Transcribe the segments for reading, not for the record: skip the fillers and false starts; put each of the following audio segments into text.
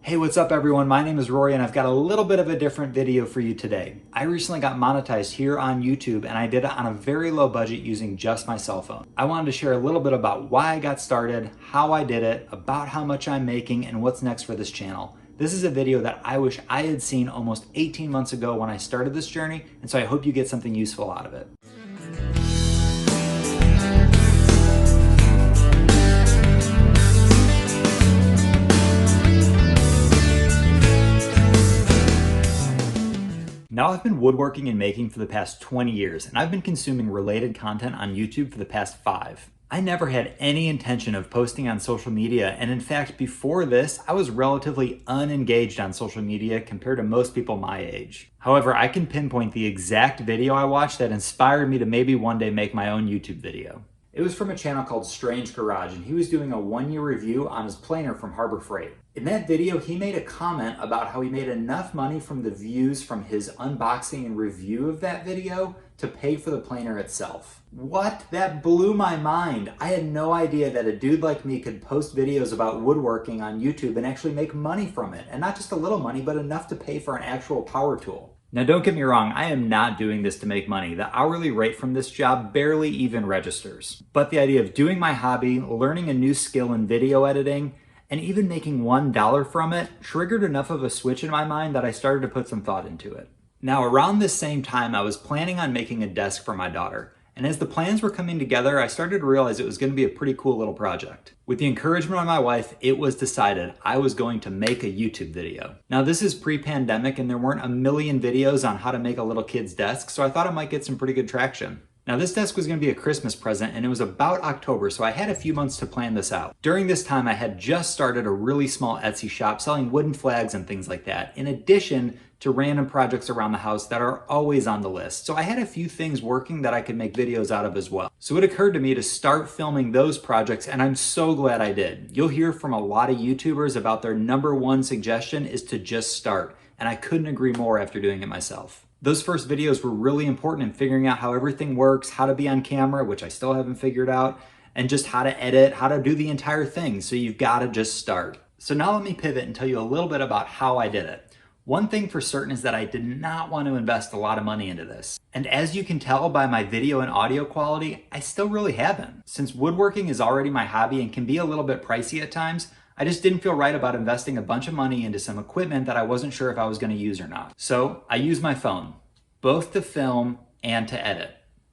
Hey, what's up everyone? My name is Rory and I've got a little bit of a different video for you today. I recently got monetized here on YouTube and I did it on a very low budget using just my cell phone. I wanted to share a little bit about why I got started, how I did it, about how much I'm making, and what's next for this channel. This is a video that I wish I had seen almost 18 months ago when I started this journey, and so I hope you get something useful out of it. Now I've been woodworking and making for the past 20 years, and I've been consuming related content on YouTube for the past 5. I never had any intention of posting on social media, and in fact, before this, I was relatively unengaged on social media compared to most people my age. However, I can pinpoint the exact video I watched that inspired me to maybe one day make my own YouTube video. It was from a channel called Strange Garage, and he was doing a 1-year review on his planer from Harbor Freight. In that video, he made a comment about how he made enough money from the views from his unboxing and review of that video to pay for the planer itself. What? That blew my mind. I had no idea that a dude like me could post videos about woodworking on YouTube and actually make money from it. And not just a little money, but enough to pay for an actual power tool. Now don't get me wrong, I am not doing this to make money. The hourly rate from this job barely even registers. But the idea of doing my hobby, learning a new skill in video editing, and even making $1 from it triggered enough of a switch in my mind that I started to put some thought into it. Now around this same time, I was planning on making a desk for my daughter. And as the plans were coming together, I started to realize it was going to be a pretty cool little project. With the encouragement of my wife, it was decided I was going to make a YouTube video. Now this is pre-pandemic and there weren't a million videos on how to make a little kid's desk, so I thought it might get some pretty good traction. Now this desk was going to be a Christmas present and it was about October, so I had a few months to plan this out. During this time, I had just started a really small Etsy shop selling wooden flags and things like that, in addition to random projects around the house that are always on the list. So I had a few things working that I could make videos out of as well. So it occurred to me to start filming those projects, and I'm so glad I did. You'll hear from a lot of YouTubers about their #1 suggestion is to just start, and I couldn't agree more after doing it myself. Those first videos were really important in figuring out how everything works, how to be on camera, which I still haven't figured out, and just how to edit, how to do the entire thing. So you've got to just start. So now let me pivot and tell you a little bit about how I did it. One thing for certain is that I did not want to invest a lot of money into this. And as you can tell by my video and audio quality, I still really haven't. Since woodworking is already my hobby and can be a little bit pricey at times, I just didn't feel right about investing a bunch of money into some equipment that I wasn't sure if I was going to use or not. So I use my phone, both to film and to edit.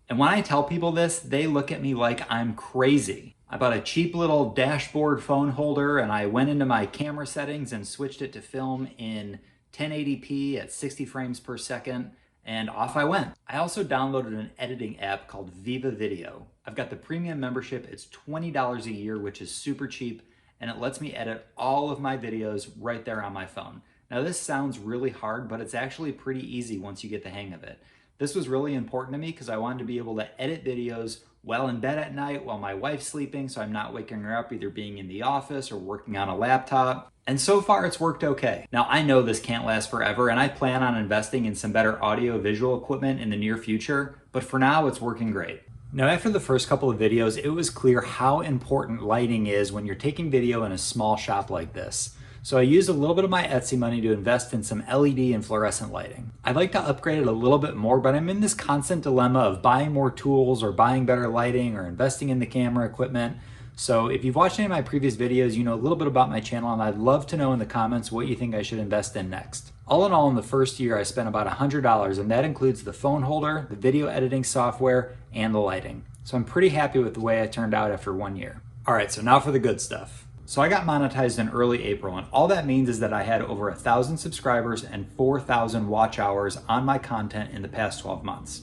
And when I tell people this, they look at me like I'm crazy. I bought a cheap little dashboard phone holder and I went into my camera settings and switched it to film in 1080p at 60 frames per second, and off I went. I also downloaded an editing app called Viva Video. I've got the premium membership. It's $20 a year, which is super cheap, and it lets me edit all of my videos right there on my phone. Now this sounds really hard, but it's actually pretty easy once you get the hang of it. This was really important to me because I wanted to be able to edit videos while in bed at night while my wife's sleeping, so I'm not waking her up either being in the office or working on a laptop. And so far it's worked okay. Now I know this can't last forever and I plan on investing in some better audio visual equipment in the near future, but for now it's working great. Now after the first couple of videos, it was clear how important lighting is when you're taking video in a small shop like this. So I used a little bit of my Etsy money to invest in some LED and fluorescent lighting. I'd like to upgrade it a little bit more, but I'm in this constant dilemma of buying more tools or buying better lighting or investing in the camera equipment. So if you've watched any of my previous videos, you know a little bit about my channel, and I'd love to know in the comments what you think I should invest in next. All in all, in the first year, I spent about $100, and that includes the phone holder, the video editing software, and the lighting. So I'm pretty happy with the way I turned out after 1 year. All right, so now for the good stuff. So I got monetized in early April, and all that means is that I had over 1,000 subscribers and 4,000 watch hours on my content in the past 12 months.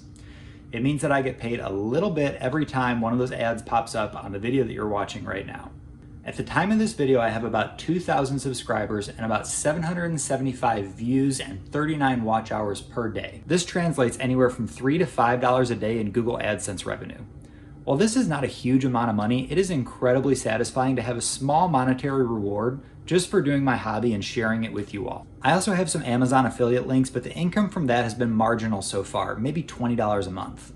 It means that I get paid a little bit every time one of those ads pops up on the video that you're watching right now. At the time of this video, I have about 2,000 subscribers and about 775 views and 39 watch hours per day. This translates anywhere from $3 to $5 a day in Google AdSense revenue. While this is not a huge amount of money, it is incredibly satisfying to have a small monetary reward just for doing my hobby and sharing it with you all. I also have some Amazon affiliate links, but the income from that has been marginal so far, maybe $20 a month.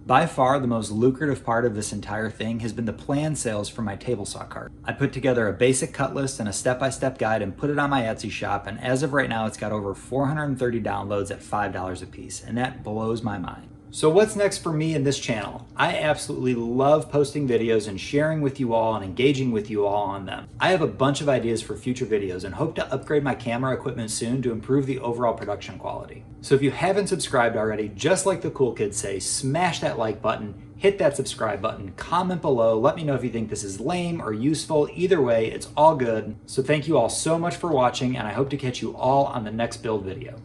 By far, the most lucrative part of this entire thing has been the planned sales for my table saw cart. I put together a basic cut list and a step-by-step guide and put it on my Etsy shop, and as of right now, it's got over 430 downloads at $5 a piece, and that blows my mind. So what's next for me and this channel? I absolutely love posting videos and sharing with you all and engaging with you all on them. I have a bunch of ideas for future videos and hope to upgrade my camera equipment soon to improve the overall production quality. So if you haven't subscribed already, just like the cool kids say, smash that like button, hit that subscribe button, comment below, let me know if you think this is lame or useful. Either way, it's all good. So thank you all so much for watching, and I hope to catch you all on the next build video.